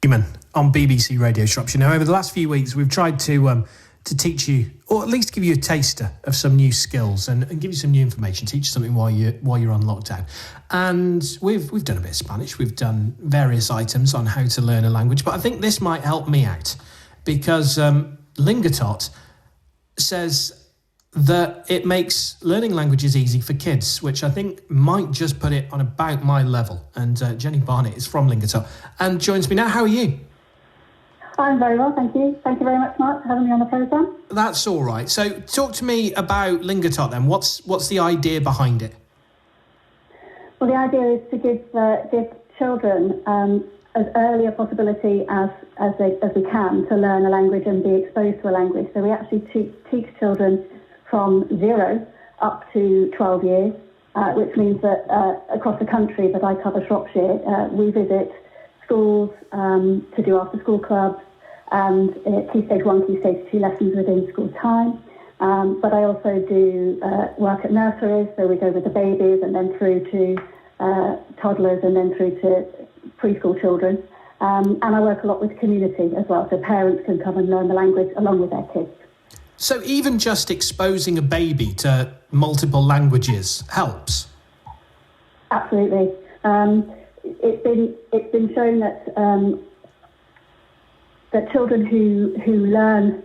Human on BBC Radio Shropshire. Now, over the last few weeks, we've tried to teach you, or at least give you a taster of some new skills and give you some new information, teach you something while you're on lockdown. And we've done a bit of Spanish, we've done various items on how to learn a language, but I think this might help me out because Lingotot says that it makes learning languages easy for kids, which I think might just put it on about my level. And Jenny Barnett is from Lingotot and joins me now. How are you? I'm very well, thank you. Thank you very much, Mark, for having me on the programme. That's all right. So talk to me about Lingotot then. What's the idea behind it? Well, the idea is to give children as early a possibility as we can to learn a language and be exposed to a language. So we actually teach children from 0 up to 12 years, which means that across the country that I cover, Shropshire, we visit schools to do after-school clubs and Key Stage 1, Key Stage 2 lessons within school time. But I also do work at nurseries, so we go with the babies and then through to toddlers and then through to preschool children. And I work a lot with community as well, so parents can come and learn the language along with their kids. So even just exposing a baby to multiple languages helps? Absolutely. It's been shown that children who learn,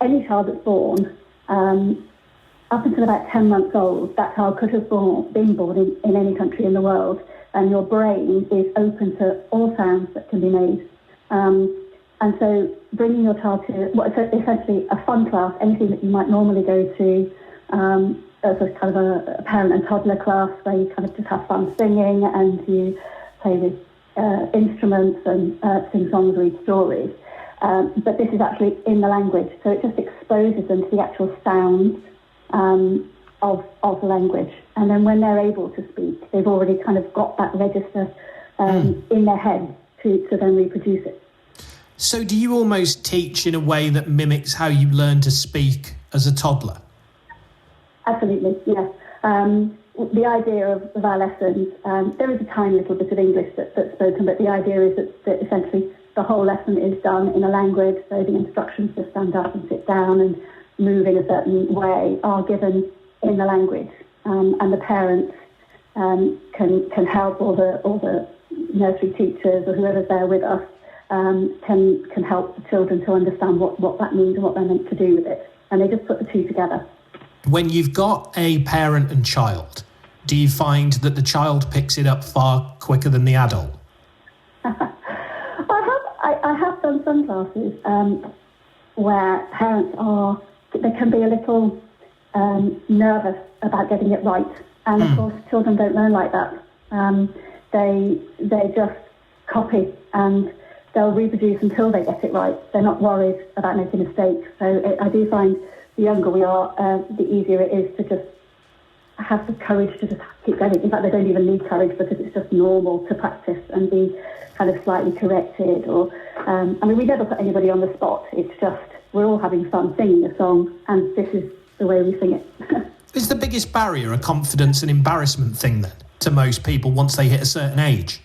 any child that's born, up until about 10 months old, that child could have been born in any country in the world, and your brain is open to all sounds that can be made. And so bringing your child to, essentially a fun class, anything that you might normally go to, as a kind of a parent and toddler class where you kind of just have fun singing and you play with instruments and sing songs, read stories. But this is actually in the language, so it just exposes them to the actual sounds of the language. And then when they're able to speak, they've already kind of got that register in their head to then reproduce it. So do you almost teach in a way that mimics how you learn to speak as a toddler? Absolutely, yes. The idea of our lessons, there is a tiny little bit of English that's spoken, but the idea is that essentially the whole lesson is done in a language, so the instructions to stand up and sit down and move in a certain way are given in the language. And the parents can help, or the nursery teachers or whoever's there with us can help the children to understand what that means and what they're meant to do with it. And they just put the two together. When you've got a parent and child, do you find that the child picks it up far quicker than the adult? I have done some classes where parents they can be a little nervous about getting it right. And of course, children don't learn like that. They just copy and they'll reproduce until they get it right. They're not worried about making mistakes. So I do find the younger we are, the easier it is to just have the courage to just keep going. In fact, they don't even need courage because it's just normal to practice and be kind of slightly corrected. Or, we never put anybody on the spot. It's just we're all having fun singing a song, and this is the way we sing it. Is the biggest barrier a confidence and embarrassment thing then to most people once they hit a certain age?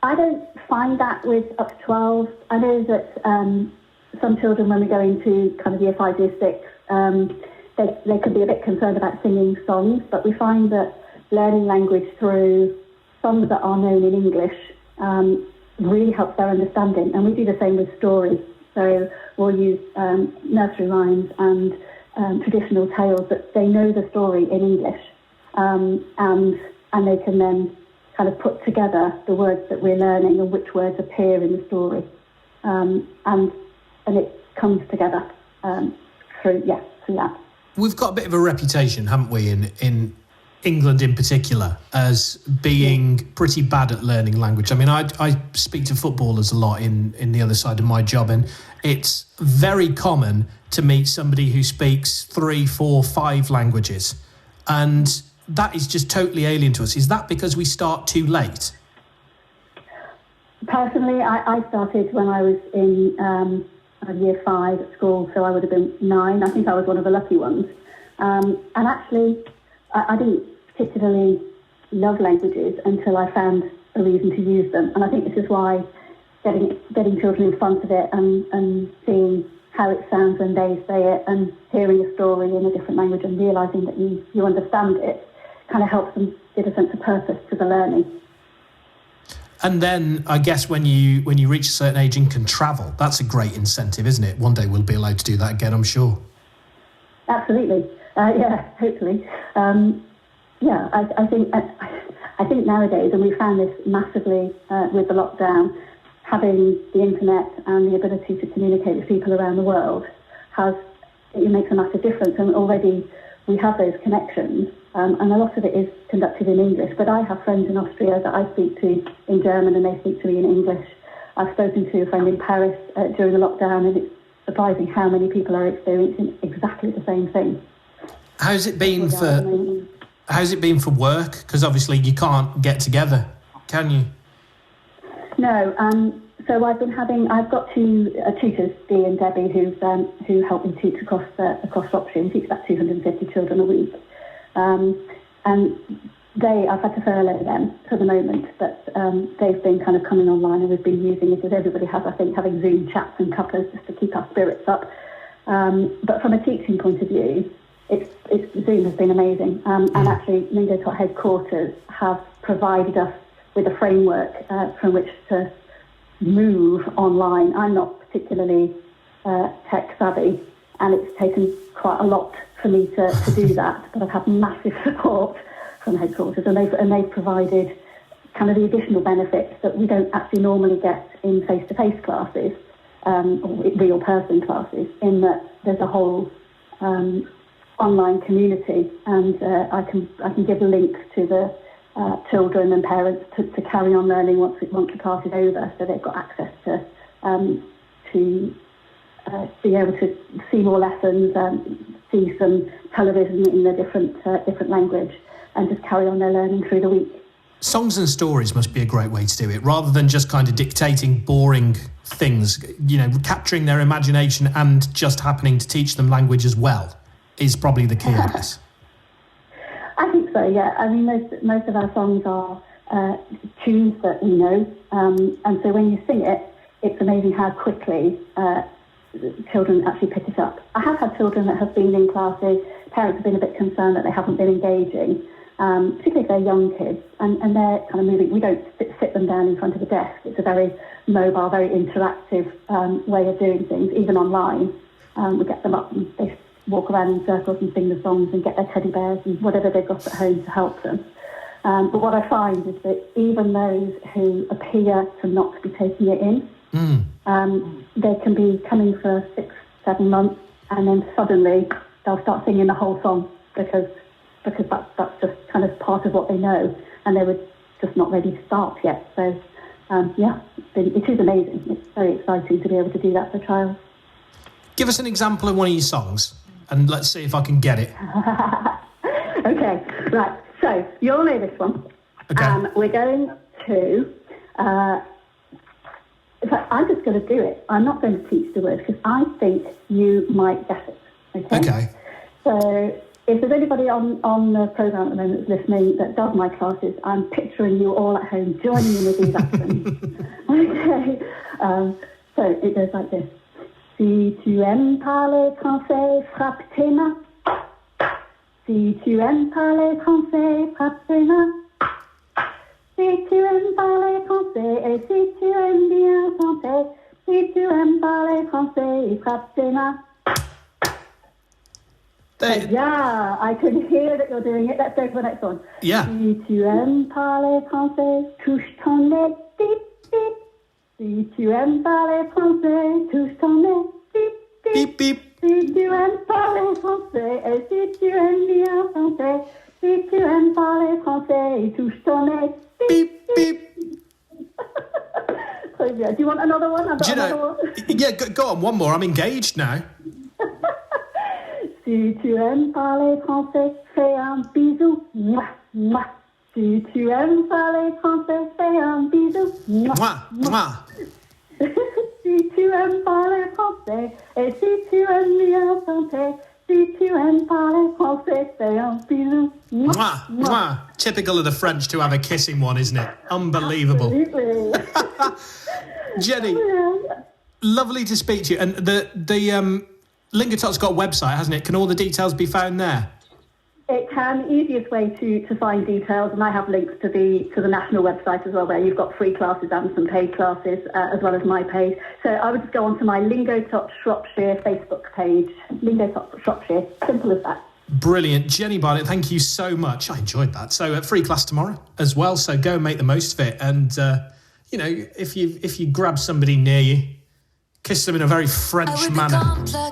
I don't find that with up to 12. I know that some children, when we go into kind of year 5, year 6, they can be a bit concerned about singing songs, but we find that learning language through songs that are known in English really helps their understanding. And we do the same with stories. So we'll use nursery rhymes and traditional tales that they know the story in English, and they can then kind of put together the words that we're learning and which words appear in the story, and it comes together through that. We've got a bit of a reputation, haven't we, in England in particular, as being pretty bad at learning language. I mean, I speak to footballers a lot in the other side of my job, and it's very common to meet somebody who speaks 3, 4, 5 languages, and that is just totally alien to us. Is that because we start too late? Personally, I started when I was in year 5 at school, so I would have been 9. I think I was one of the lucky ones. And actually, I didn't particularly love languages until I found a reason to use them. And I think this is why getting children in front of it and seeing how it sounds when they say it and hearing a story in a different language and realising that you understand it kind of helps them give a sense of purpose to the learning. And then I guess when you reach a certain age and can travel, that's a great incentive, isn't it? One day we'll be allowed to do that again, I'm sure. Absolutely. Hopefully. I think nowadays, and we found this massively with the lockdown, having the internet and the ability to communicate with people around the world it makes a massive difference. And already we have those connections, and a lot of it is conducted in English. But I have friends in Austria that I speak to in German, and they speak to me in English. I've spoken to a friend in Paris during the lockdown, and it's surprising how many people are experiencing exactly the same thing. How's it been for work? Because obviously you can't get together, can you? No. So I've got two tutors, Dee and Debbie, who help me teach across Shropshire. We teach about 250 children a week. And I've had to furlough them for the moment, but they've been kind of coming online, and we've been using it, as everybody has, I think, having Zoom chats and cuppers just to keep our spirits up. But from a teaching point of view, Zoom has been amazing. And actually, Lingotot headquarters have provided us with a framework from which to move online. I'm not particularly tech savvy, and it's taken quite a lot for me to do that, but I've had massive support from headquarters, and they've provided kind of the additional benefits that we don't actually normally get in face-to-face classes, or real person classes, in that there's a whole online community, and I can give links to the children and parents to carry on learning once the class is over, so they've got access to be able to see more lessons, see some television in a different language, and just carry on their learning through the week. Songs and stories must be a great way to do it, rather than just kind of dictating boring things. Capturing their imagination and just happening to teach them language as well is probably the key, I guess. I think so, yeah. I mean, most of our songs are tunes that we know, and so when you sing it, it's amazing how quickly children actually pick it up. I have had children that have been in classes, parents have been a bit concerned that they haven't been engaging, particularly if they're young kids, and they're kind of moving. We don't sit them down in front of a desk. It's a very mobile, very interactive way of doing things, even online. We get them up and they walk around in circles and sing the songs and get their teddy bears and whatever they've got at home to help them. But what I find is that even those who appear to not be taking it in, they can be coming for 6-7 months, and then suddenly they'll start singing the whole song because that's just kind of part of what they know, and they were just not ready to start yet. So, it is amazing. It's very exciting to be able to do that for a child. Give us an example of one of your songs, and let's see if I can get it. Okay, right. So, you'll know this one. Okay. We're going to... in fact, I'm just going to do it. I'm not going to teach the words because I think you might get it. Okay. So if there's anybody on the programme at the moment that's listening that does my classes, I'm picturing you all at home joining in with these accents. Okay. So it goes like this. Si tu aimes parler français, frappe tes mains. Si tu aimes parler français, frappe tes mains. Si tu aimes parler français et si tu aimes bien chanter, si tu aimes parler français, frappe tes mains. Yeah, I can hear that you're doing it. Let's go to the next one. Yeah. Si tu aimes parler français, touche ton nez, bip, bip. Si tu aimes parler français, touche ton nez, bip, bip. Beep, beep. Si tu aimes parler français et si tu aimes bien chanter, si tu aimes parler français, touche ton nez, Beep, beep. So, yeah, do you want another one? I've got another one. Yeah, go on, one more. I'm engaged now. Si tu aimes parler français, fais un bisou. Mouah, mouah. Si tu aimes parler français, fais un bisou. Mwah, mwah. Si tu aimes parler français et si tu aimes bien chanter, Si tu aimes parler français, c'est un bisou. Mwah, mwah. Typical of the French to have a kissing one, isn't it? Unbelievable. Absolutely. Jenny, lovely to speak to you. And the Lingotot's got a website, hasn't it? Can all the details be found there? It can. The easiest way to find details, and I have links to the national website as well, where you've got free classes and some paid classes, as well as my page. So I would just go onto my Lingotot Shropshire Facebook page. Lingotot Shropshire. Simple as that. Brilliant. Jenny Barnett, thank you so much. I enjoyed that. So free class tomorrow as well. So go and make the most of it. And, if you grab somebody near you, kiss them in a very French manner.